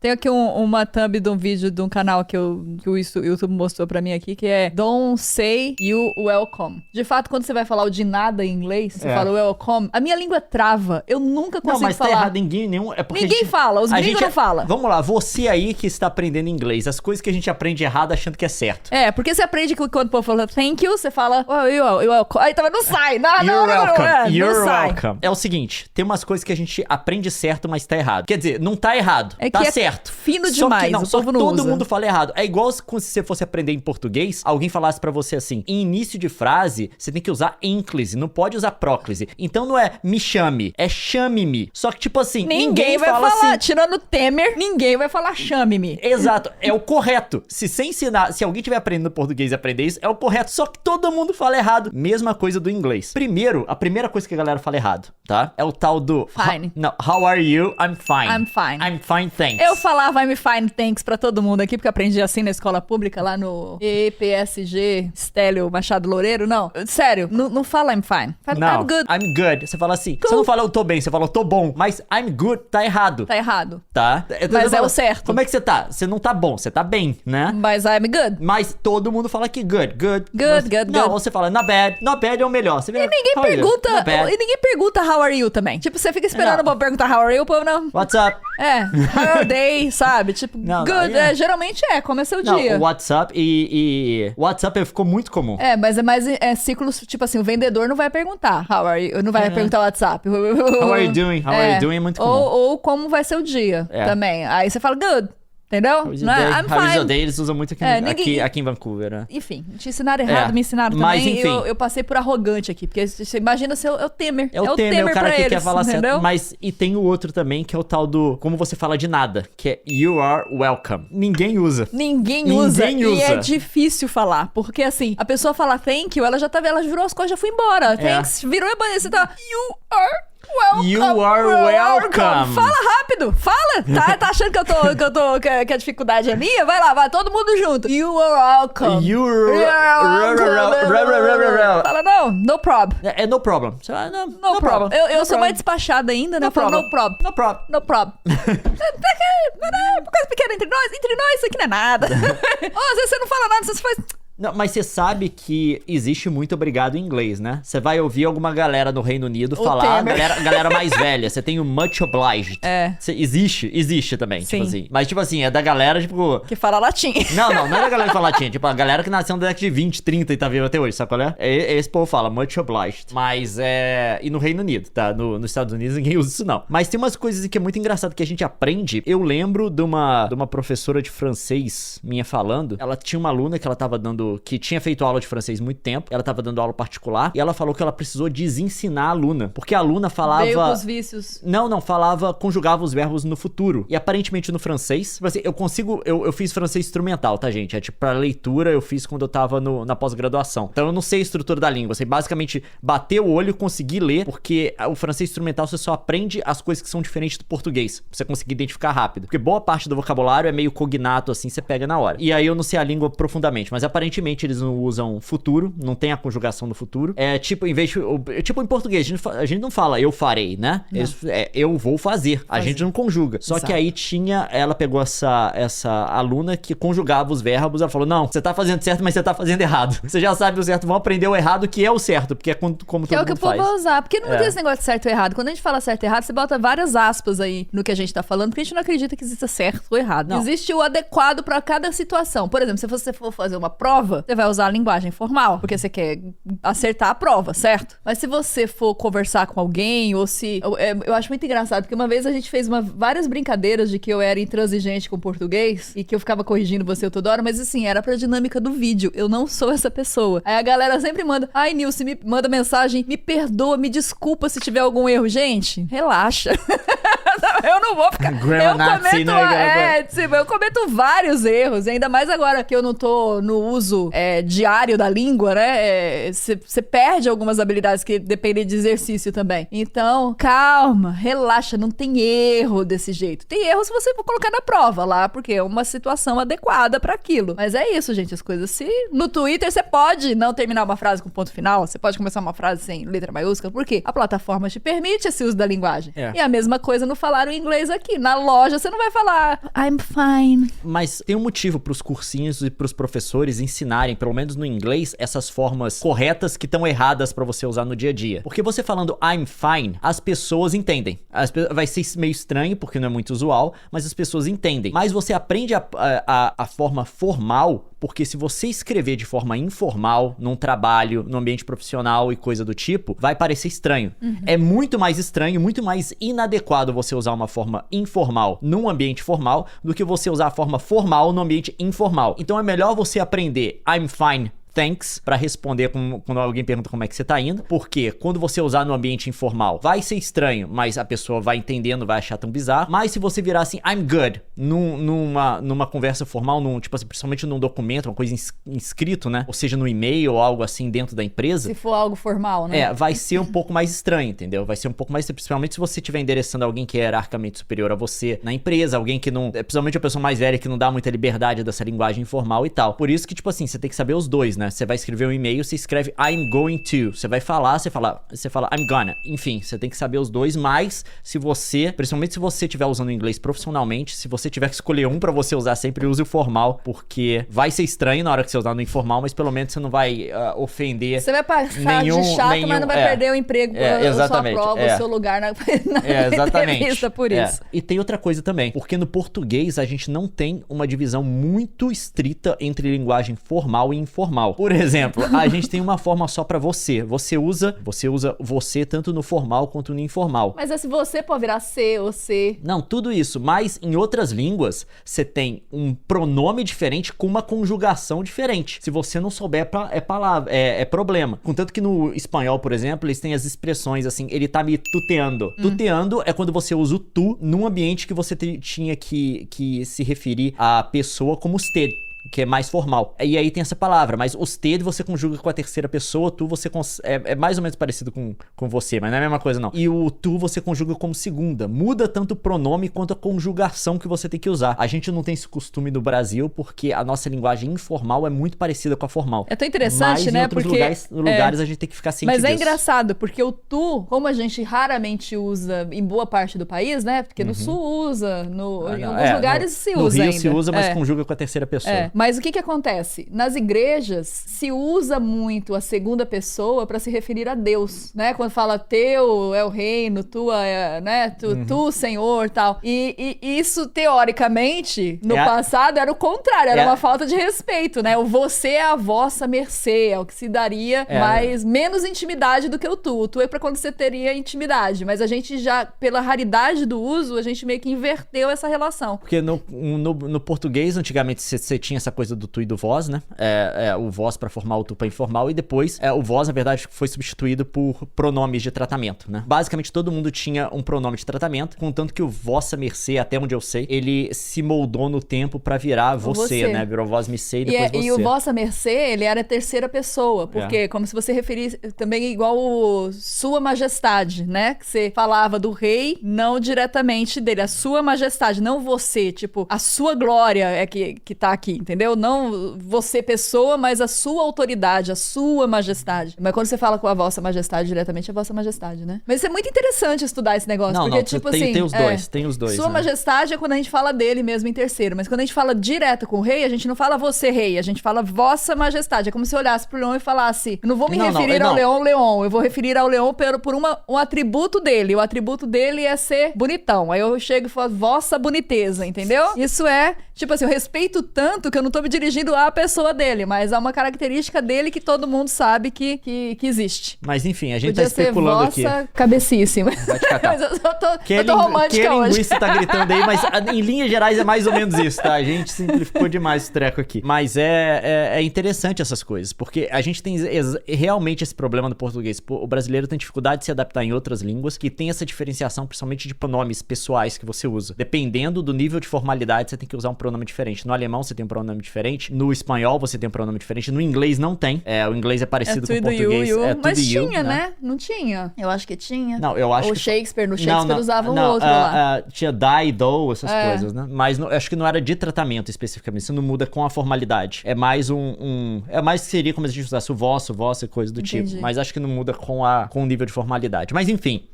Tem aqui uma thumb de um vídeo de um canal que o YouTube mostrou pra mim aqui, que é Don't say you welcome. De fato, quando você vai falar o de nada em inglês, você fala welcome, a minha língua trava. Eu nunca consigo falar. Não, mas tá errado, nenhum... É porque ninguém fala, os gringos não falam. Vamos lá, você aí que está aprendendo inglês, as coisas que a gente aprende errado achando que é certo. Porque você aprende que quando o povo fala thank you, você fala you're welcome. Aí não sai. You're welcome. É o seguinte, tem umas coisas que a gente aprende certo, mas tá errado. Quer dizer, não tá errado, tá certo. Fino demais, só que todo mundo fala errado. É igual se você fosse aprender em português, alguém falasse pra você assim, em início de frase, você tem que usar ínclise, não pode usar próclise. Então não é me chame, é chame-me. Só que tipo assim, ninguém vai falar assim, tirando o Temer, ninguém vai falar chame-me. Exato, é o correto. Se você ensinar, se alguém estiver aprendendo português e aprender isso, é o correto. Só que todo mundo fala errado. Mesma coisa do inglês. Primeiro, a primeira coisa que a galera fala errado, tá? É o tal do... Fine. Não, how are you? I'm fine. I'm fine. I'm fine, thanks. Eu falava I'm fine, thanks pra todo mundo aqui, porque eu aprendi assim na escola pública, lá no EPSG Stélio Machado Loureiro. Não, sério, não fala I'm fine. Fala, não, I'm good. I'm good. Você fala assim. Você não fala eu tô bem, você fala eu tô bom. Mas I'm good tá errado. Tá errado. Tá? Mas é o certo. Como é que você tá? Você não tá bom, você tá bem, né? Mas I'm good. Mas todo mundo fala que good. Não, ou você fala not bad. Not bad é o melhor. Você vê, e ninguém pergunta how are you também. Tipo, você fica esperando o povo perguntar how are you, o povo não. What's up? How are day, sabe? Tipo, good, geralmente como é seu dia. O WhatsApp e WhatsApp ficou muito comum. Mas é mais ciclos, tipo assim, o vendedor não vai perguntar how are you, não vai perguntar o WhatsApp. How are you doing? How are you doing é muito comum. Ou como vai ser o dia também. Aí você fala good. Entendeu? Não é? I'm fine. How eles usam muito aqui em Vancouver, né? Enfim, te ensinaram errado, me ensinaram também. Mas, enfim. Eu passei por arrogante aqui, porque você imagina ser o Temer. É o Temer, o cara que quer falar entendeu? certo. Mas, e tem o outro também, que é o tal do, como você fala de nada, que é you are welcome. Ninguém usa. Ninguém usa. E é difícil falar, porque assim, a pessoa fala thank you, ela virou as coisas, já foi embora. Thanks, virou e você tá, you are welcome. You are welcome. Fala rápido, fala. Tá achando que a dificuldade é minha? Vai lá, vai todo mundo junto. You are welcome. Fala no problem. No problem. No problem. Eu sou mais despachada ainda, né? Eu falo no problem. No problem. Coisa pequena entre nós isso aqui não é nada. Às vezes você não fala nada, você faz... Não, mas você sabe que existe muito obrigado em inglês, né? Você vai ouvir alguma galera no Reino Unido falar, galera mais velha. Você tem o much obliged. Existe também, sim. Tipo assim. Mas, tipo assim, é da galera, tipo... que fala latim. Não é da galera que fala latim. Tipo, a galera que nasceu na década de 20, 30 e tá viva até hoje, sabe qual é? Esse povo fala much obliged. Mas e no Reino Unido, tá? Nos Estados Unidos ninguém usa isso, não. Mas tem umas coisas que é muito engraçado que a gente aprende. Eu lembro de uma professora de francês minha falando. Ela tinha uma aluna que ela tava dando... que tinha feito aula de francês muito tempo, ela tava dando aula particular, e ela falou que ela precisou desensinar a aluna, porque a aluna falava... Veio com os vícios. Não, conjugava os verbos no futuro, e aparentemente no francês, assim, eu fiz francês instrumental, tá, gente? É tipo, pra leitura eu fiz quando eu tava na pós-graduação, então eu não sei a estrutura da língua, você basicamente bater o olho e conseguir ler, porque o francês instrumental você só aprende as coisas que são diferentes do português, pra você conseguir identificar rápido, porque boa parte do vocabulário é meio cognato, assim, você pega na hora. E aí eu não sei a língua profundamente, mas aparentemente eles não usam futuro, não tem a conjugação do futuro. É tipo, em vez de... Tipo, em português, a gente não fala eu farei, né? Eu vou fazer. A gente não conjuga. Só que aí ela pegou essa aluna que conjugava os verbos, ela falou, não, você tá fazendo certo, mas você tá fazendo errado. Você já sabe o certo, vão aprender o errado, que é o certo, porque é como todo mundo faz. É o que o povo vai usar, porque não tem esse negócio de certo ou errado. Quando a gente fala certo e errado, você bota várias aspas aí no que a gente tá falando, porque a gente não acredita que exista certo ou errado. Não. Existe o adequado pra cada situação. Por exemplo, se você for fazer uma prova, você vai usar a linguagem formal, porque você quer acertar a prova, certo? Mas se você for conversar com alguém, ou se... Eu acho muito engraçado, porque uma vez a gente fez várias brincadeiras de que eu era intransigente com português, e que eu ficava corrigindo você toda hora, mas assim, era pra dinâmica do vídeo. Eu não sou essa pessoa. Aí a galera sempre manda, ai, Nilce, me manda mensagem, me perdoa, me desculpa se tiver algum erro. Gente, relaxa. Eu não vou ficar... Eu cometo vários erros, ainda mais agora que eu não tô no uso diário da língua, né? Você perde algumas habilidades que dependem de exercício também. Então, calma, relaxa, não tem erro desse jeito. Tem erro se você for colocar na prova lá, porque é uma situação adequada pra aquilo. Mas é isso, gente, as coisas no Twitter você pode não terminar uma frase com ponto final, você pode começar uma frase sem letra maiúscula, porque a plataforma te permite esse uso da linguagem. E a mesma coisa no falar falaram inglês aqui. Na loja, você não vai falar I'm fine. Mas tem um motivo pros cursinhos e pros professores ensinarem, pelo menos no inglês, essas formas corretas que estão erradas pra você usar no dia a dia. Porque você falando I'm fine, as pessoas entendem. Vai ser meio estranho, porque não é muito usual, mas as pessoas entendem. Mas você aprende a forma formal, porque se você escrever de forma informal, num trabalho, no ambiente profissional e coisa do tipo, vai parecer estranho. É muito mais estranho, muito mais inadequado você usar uma forma informal num ambiente formal do que você usar a forma formal no ambiente informal. Então é melhor você aprender I'm fine, thanks, pra responder quando alguém pergunta como é que você tá indo, porque quando você usar no ambiente informal, vai ser estranho, mas a pessoa vai entendendo, vai achar tão bizarro. Mas se você virar assim, I'm good, numa conversa formal, tipo assim, principalmente num documento, uma coisa inscrito, né? Ou seja, no e-mail ou algo assim dentro da empresa. Se for algo formal, né? Vai ser um pouco mais estranho, entendeu? Vai ser um pouco mais, principalmente se você estiver endereçando alguém que é hierarquicamente superior a você na empresa, alguém que não, principalmente a pessoa mais velha que não dá muita liberdade dessa linguagem informal e tal. Por isso que, tipo assim, você tem que saber os dois, né? Você vai escrever um e-mail, você escreve I'm going to. Você vai falar, você fala I'm gonna. Enfim, você tem que saber os dois, mas se você, principalmente se você estiver usando o inglês profissionalmente, se você tiver que escolher um pra você usar, sempre use o formal, porque vai ser estranho na hora que você usar no informal, mas pelo menos você não vai ofender. Você vai passar de chato, mas não vai perder o emprego, a sua prova, o seu lugar na entrevista por isso. E tem outra coisa também, porque no português a gente não tem uma divisão muito estrita entre linguagem formal e informal. Por exemplo, a gente tem uma forma só pra você. Você usa você tanto no formal quanto no informal. Mas esse você pode virar C ou C. Não, tudo isso. Mas em outras línguas, você tem um pronome diferente com uma conjugação diferente. Se você não souber, é problema. Contanto que no espanhol, por exemplo, eles têm as expressões assim, ele tá me tuteando. Tuteando é quando você usa o tu num ambiente que você tinha que se referir à pessoa como usted, que é mais formal. E aí tem essa palavra, mas usted você conjuga com a terceira pessoa, tu você é mais ou menos parecido com você, mas não é a mesma coisa não. E o tu você conjuga como segunda. Muda tanto o pronome quanto a conjugação que você tem que usar. A gente não tem esse costume no Brasil porque a nossa linguagem informal é muito parecida com a formal. É tão interessante, mas né? Em outros lugares a gente tem que ficar ciente disso. Mas é disso. engraçado, porque o tu, como a gente raramente usa em boa parte do país, né? Porque no sul usa, em alguns lugares se usa ainda. No Rio ainda. se usa, mas conjuga com a terceira pessoa. Mas o que acontece? Nas igrejas se usa muito a segunda pessoa para se referir a Deus, né? Quando fala teu é o reino, tua é, né? Tu, Senhor, tal. E isso, teoricamente, no passado era o contrário, era uma falta de respeito, né? O você é a vossa mercê, é o que se daria menos intimidade do que o tu. O tu é pra quando você teria intimidade, mas a gente já, pela raridade do uso, a gente meio que inverteu essa relação. Porque no português, antigamente, você tinha essa coisa do tu e do vós, né? O vós pra formal, o tu pra informal, e depois o vós, na verdade, foi substituído por pronomes de tratamento, né? Basicamente, todo mundo tinha um pronome de tratamento, contanto que o vossa mercê, até onde eu sei, ele se moldou no tempo pra virar você, né? Virou vós mercê e depois você. E o vossa mercê, ele era a terceira pessoa, porque como se você referisse também igual o sua majestade, né? Que você falava do rei, não diretamente dele, a sua majestade, não você, tipo, a sua glória é que tá aqui, entendeu? Não você pessoa, mas a sua autoridade, a sua majestade. Mas quando você fala com a vossa majestade diretamente, é a vossa majestade, né? Mas isso é muito interessante estudar esse negócio, porque tipo assim... Tem os dois. Sua majestade é quando a gente fala dele mesmo em terceiro, mas quando a gente fala direto com o rei, a gente não fala você rei, a gente fala vossa majestade. É como se eu olhasse pro leão e falasse, eu não vou me referir ao leão, eu vou referir ao leão por um atributo dele. O atributo dele é ser bonitão. Aí eu chego e falo vossa boniteza, entendeu? Isso é, tipo assim, eu respeito tanto que eu não tô me dirigindo à pessoa dele, mas é uma característica dele que todo mundo sabe que existe. Mas enfim, a gente Podia tá especulando aqui. Vossa cabecíssima. Vai te catar. Mas eu tô romântica hoje. Linguista tá gritando aí, mas em linhas gerais é mais ou menos isso, tá? A gente simplificou demais esse treco aqui. Mas é interessante essas coisas, porque a gente tem realmente esse problema no português. O brasileiro tem dificuldade de se adaptar em outras línguas que tem essa diferenciação, principalmente de pronomes pessoais que você usa. Dependendo do nível de formalidade, você tem que usar um pronome diferente. No alemão você tem um pronome diferente, no espanhol você tem um pronome diferente, no inglês não tem. O inglês é parecido com o português. Mas tinha, né? Não tinha? Eu acho que tinha. Não, eu acho Ou que... Shakespeare, no Shakespeare usava um outro lá. Tinha die, do, essas coisas, né? Mas acho que não era de tratamento especificamente, isso não muda com a formalidade. É mais é mais que seria como se a gente usasse o vosso e coisa do tipo. Mas acho que não muda com o nível de formalidade. Mas enfim...